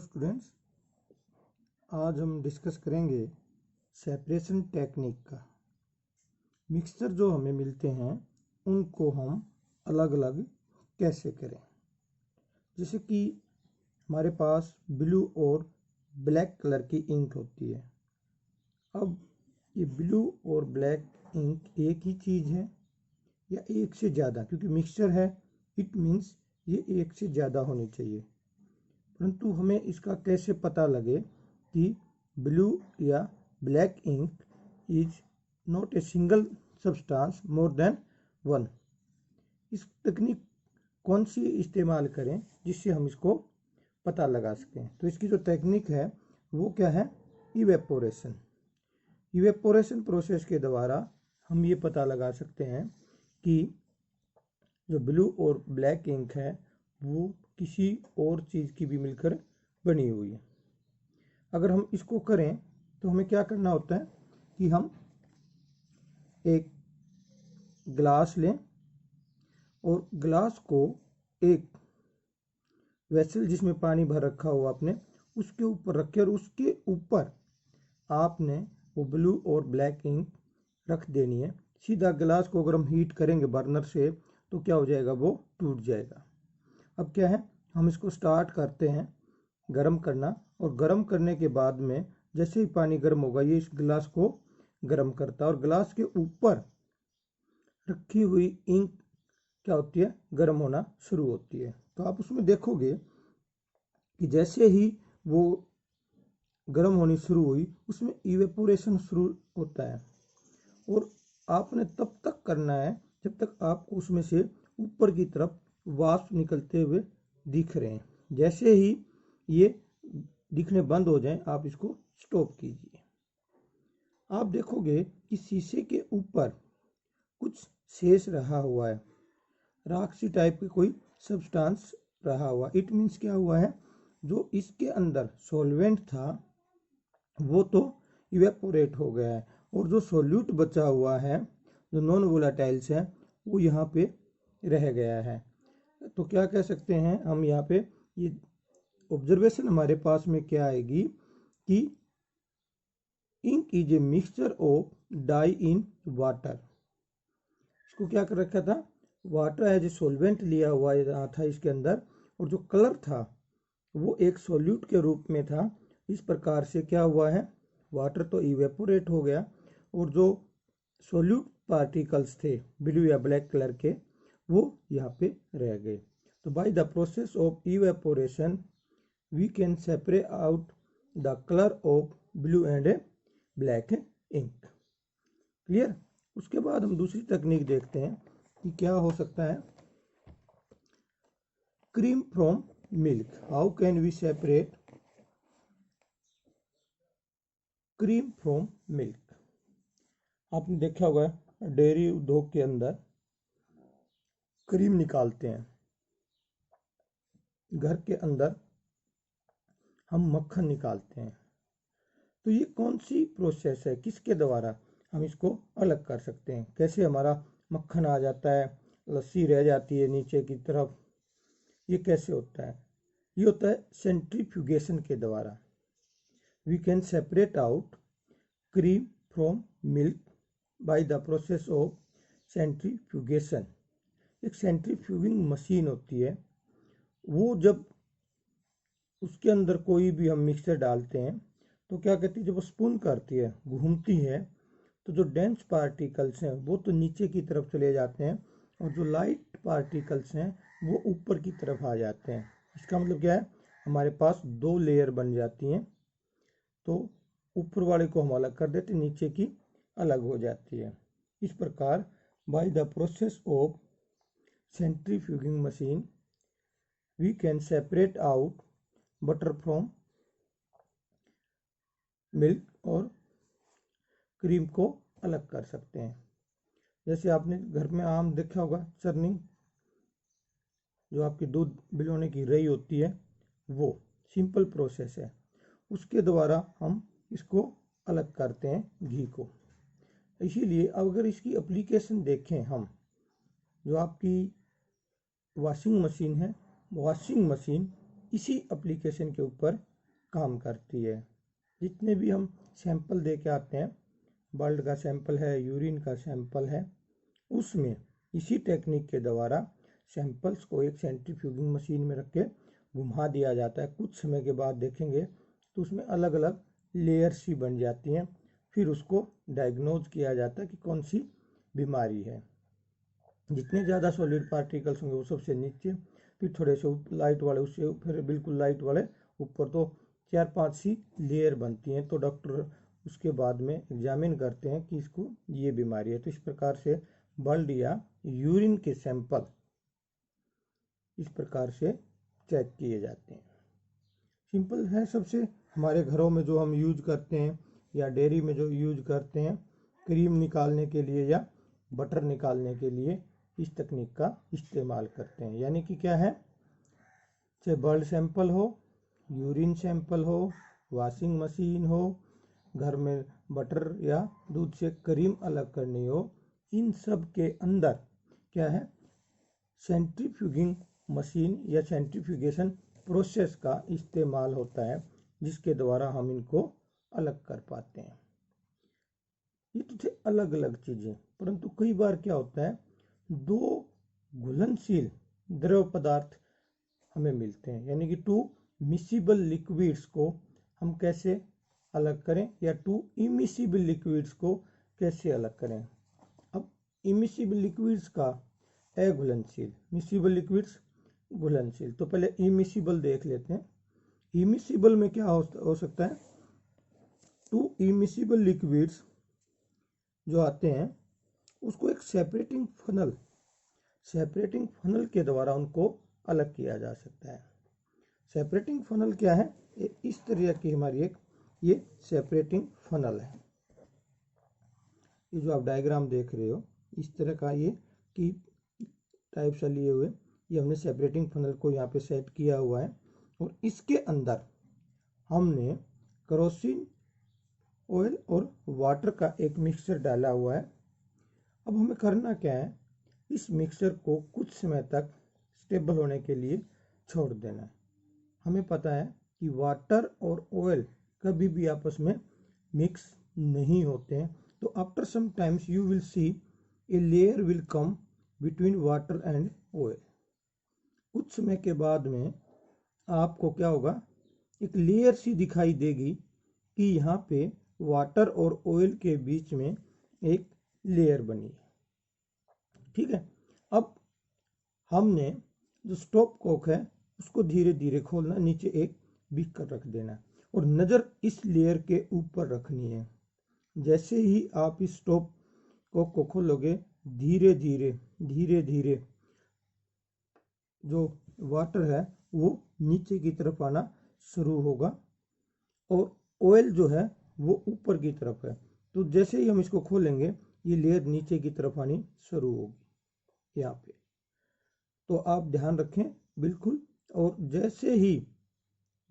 Students, आज हम discuss करेंगे सेपरेशन टेक्निक का। मिक्सचर जो हमें मिलते हैं उनको हम अलग अलग कैसे करें। जैसे कि हमारे पास ब्लू और ब्लैक कलर की इंक होती है। अब ये ब्लू और ब्लैक इंक एक ही चीज़ है या एक से ज़्यादा, क्योंकि मिक्सचर है इट मीन्स ये एक से ज़्यादा होनी चाहिए। परंतु हमें इसका कैसे पता लगे कि ब्लू या black ink is not a single substance more than one. इस तकनीक कौन सी इस्तेमाल करें जिससे हम इसको पता लगा सकें। तो इसकी जो टेक्निक है वो क्या है, इवेपोरेशन। इवेपोरेशन प्रोसेस के द्वारा हम ये पता लगा सकते हैं कि जो ब्लू और ब्लैक इंक है वो किसी और चीज़ की भी मिलकर बनी हुई है। अगर हम इसको करें तो हमें क्या करना होता है कि हम एक ग्लास लें और ग्लास को एक वेसल जिसमें पानी भर रखा हुआ आपने उसके ऊपर रखे और उसके ऊपर आपने वो ब्लू और ब्लैक इंक रख देनी है। सीधा ग्लास को अगर हम हीट करेंगे बर्नर से तो क्या हो जाएगा, वो टूट जाएगा। अब क्या है, हम इसको स्टार्ट करते हैं गरम करना, और गरम करने के बाद में जैसे ही पानी गर्म होगा ये इस गिलास को गरम करता है और गिलास के ऊपर रखी हुई इंक क्या होती है, गर्म होना शुरू होती है। तो आप उसमें देखोगे कि जैसे ही वो गर्म होनी शुरू हुई उसमें इवेपोरेशन शुरू होता है, और आपने तब तक करना है जब तक आपको उसमें से ऊपर की तरफ वाष्प निकलते हुए दिख रहे हैं। जैसे ही ये दिखने बंद हो जाए आप इसको स्टॉप कीजिए। आप देखोगे कि शीशे के ऊपर कुछ शेष रहा हुआ है, राखसी टाइप की कोई सब्सटेंस रहा हुआ। इट मीन्स क्या हुआ है, जो इसके अंदर सॉल्वेंट था वो तो इवेपोरेट हो गया है, और जो सॉल्यूट बचा हुआ है जो नॉन वोलाटाइल्स है वो यहाँ पे रह गया है। तो क्या कह सकते हैं हम यहाँ पे, ये ऑब्जर्वेशन हमारे पास में क्या आएगी कि ink is a mixture of dye in water. इसको क्या कर रखा था, वाटर एज ए सॉल्वेंट लिया हुआ था इसके अंदर, और जो कलर था वो एक सॉल्यूट के रूप में था। इस प्रकार से क्या हुआ है, वाटर तो इवेपोरेट हो गया और जो सॉल्यूट पार्टिकल्स थे ब्लू या ब्लैक कलर के वो यहाँ पे रह गए। तो by the process of evaporation we can separate out the colour of blue and black ink. Clear. उसके बाद हम दूसरी तकनीक देखते हैं कि क्या हो सकता है, cream from milk. How can we separate cream from milk. आपने देखा होगा डेयरी उद्योग के अंदर क्रीम निकालते हैं, घर के अंदर हम मक्खन निकालते हैं। तो ये कौन सी प्रोसेस है, किसके द्वारा हम इसको अलग कर सकते हैं, कैसे हमारा मक्खन आ जाता है, लस्सी रह जाती है नीचे की तरफ, ये कैसे होता है। ये होता है सेंट्रीफ्यूगेशन के द्वारा। We can separate out cream from milk by the process of centrifugation. एक सेंट्रीफ्यूगिंग मशीन होती है, वो जब उसके अंदर कोई भी हम मिक्सचर डालते हैं तो क्या कहती है, जब वो स्पून करती है, घूमती है, तो जो डेंस पार्टिकल्स हैं वो तो नीचे की तरफ चले जाते हैं और जो लाइट पार्टिकल्स हैं वो ऊपर की तरफ आ जाते हैं। इसका मतलब क्या है, हमारे पास दो लेयर बन जाती हैं। तो ऊपर वाले को हम अलग कर देते, नीचे की अलग हो जाती है। इस प्रकार by the process of centrifuging machine we can separate out butter from milk और क्रीम को अलग कर सकते हैं। जैसे आपने घर में आम देखा होगा, चर्निंग, जो आपकी दूध बिलोने की रही होती है, वो सिंपल प्रोसेस है, उसके द्वारा हम इसको अलग करते हैं घी को। इसीलिए अगर इसकी एप्लीकेशन देखें हम, जो आपकी वॉशिंग मशीन है, वॉशिंग मशीन इसी एप्लीकेशन के ऊपर काम करती है। जितने भी हम सैंपल दे के आते हैं, ब्लड का सैंपल है, यूरिन का सैंपल है, उसमें इसी टेक्निक के द्वारा सैंपल्स को एक सेंट्रीफ्यूगिंग मशीन में रख के घुमा दिया जाता है। कुछ समय के बाद देखेंगे तो उसमें अलग अलग लेयर्स ही बन जाती हैं। फिर उसको डायग्नोज किया जाता है कि कौन सी बीमारी है। जितने ज़्यादा सॉलिड पार्टिकल्स होंगे वो सबसे नीचे, फिर थोड़े से लाइट वाले उससे, फिर बिल्कुल लाइट वाले ऊपर। तो 4-5 सी लेयर बनती हैं। तो डॉक्टर उसके बाद में एग्जामिन करते हैं कि इसको ये बीमारी है। तो इस प्रकार से ब्लड या यूरिन के सैंपल इस प्रकार से चेक किए जाते हैं। सिंपल है सबसे। हमारे घरों में जो हम यूज करते हैं या डेयरी में जो यूज करते हैं क्रीम निकालने के लिए या बटर निकालने के लिए, इस तकनीक का इस्तेमाल करते हैं। यानी कि क्या है, चाहे ब्लड सैंपल हो, यूरिन सैंपल हो, वॉशिंग मशीन हो, घर में बटर या दूध से क्रीम अलग करनी हो, इन सब के अंदर क्या है, सेंट्रीफ्यूगिंग मशीन या सेंट्रीफ्यूगेशन प्रोसेस का इस्तेमाल होता है, जिसके द्वारा हम इनको अलग कर पाते हैं। ये तो थे अलग अलग चीज़ें, परंतु कई बार क्या होता है, दो घुलनशील द्रव पदार्थ हमें मिलते हैं। यानी कि 2 मिसिबल लिक्विड्स को हम कैसे अलग करें, या 2 इमिसिबल लिक्विड्स को कैसे अलग करें। अब इमिसिबल लिक्विड्स का अघुलनशील, मिसिबल लिक्विड्स घुलनशील। तो पहले इमिसिबल देख लेते हैं। इमिसिबल में क्या हो सकता है, 2 इमिसिबल लिक्विड्स जो आते हैं उसको एक सेपरेटिंग फनल के द्वारा उनको अलग किया जा सकता है। सेपरेटिंग फनल क्या है, इस तरह की हमारी एक ये सेपरेटिंग फनल है। ये जो आप डायग्राम देख रहे हो, इस तरह का ये की टाइप से लिए हुए, ये हमने सेपरेटिंग फनल को यहाँ पे सेट किया हुआ है। और इसके अंदर हमने केरोसिन ऑयल और वाटर का एक मिक्सचर डाला हुआ है। अब हमें करना क्या है, इस मिक्सचर को कुछ समय तक स्टेबल होने के लिए छोड़ देना है। हमें पता है कि वाटर और ऑयल कभी भी आपस में मिक्स नहीं होते हैं। तो after some times you will see a layer will come between water and oil. कुछ समय के बाद में आपको क्या होगा, एक लेयर सी दिखाई देगी कि यहाँ पे वाटर और ऑयल के बीच में एक लेयर बनी है। ठीक है। अब हमने जो स्टॉप कॉक है उसको धीरे धीरे खोलना, नीचे एक बीकर रख देना और नज़र इस लेयर के ऊपर रखनी है। जैसे ही आप इस स्टॉप कॉक को खोलोगे, धीरे धीरे जो वाटर है वो नीचे की तरफ आना शुरू होगा और ऑयल जो है वो ऊपर की तरफ है। तो जैसे ही हम इसको खोलेंगे, ये लेयर नीचे की तरफ आनी शुरू होगी यहाँ पे। तो आप ध्यान रखें बिल्कुल। और जैसे ही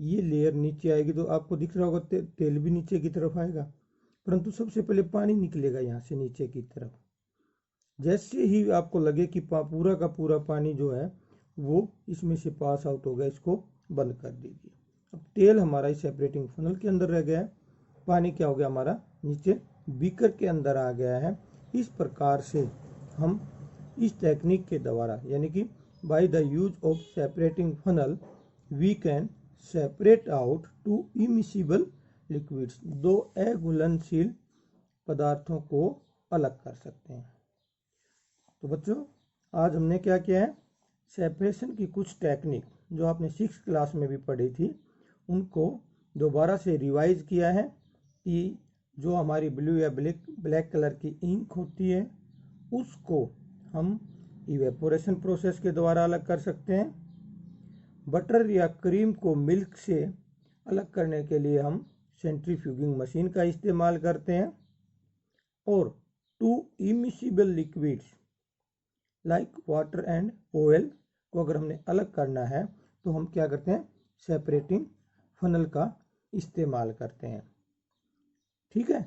ये लेयर नीचे आएगी तो आपको दिख रहा होगा तेल भी नीचे की तरफ आएगा, परंतु सबसे पहले पानी निकलेगा यहाँ से नीचे की तरफ। जैसे ही आपको लगे कि पूरा का पूरा पानी जो है वो इसमें से पास आउट हो गया, इसको बंद कर दीजिए। अब तेल हमारा इस सेपरेटिंग फनल के अंदर रह गया है, पानी क्या हो गया हमारा नीचे बीकर के अंदर आ गया है। इस प्रकार से हम इस टेक्निक के द्वारा, यानी कि by the use of separating funnel, we can separate out 2 immiscible liquids, 2 अघुलनशील पदार्थों को अलग कर सकते हैं। तो बच्चों, आज हमने क्या किया है, सेपरेशन की कुछ टेक्निक जो आपने 6th क्लास में भी पढ़ी थी उनको दोबारा से रिवाइज किया है कि जो हमारी ब्लू या ब्लैक कलर की इंक होती है उसको हम इवेपोरेशन प्रोसेस के द्वारा अलग कर सकते हैं। बटर या क्रीम को मिल्क से अलग करने के लिए हम सेंट्रीफ्यूगिंग मशीन का इस्तेमाल करते हैं। और 2 immiscible liquids like water and oil को अगर हमने अलग करना है तो हम क्या करते हैं, सेपरेटिंग फनल का इस्तेमाल करते हैं। ठीक है।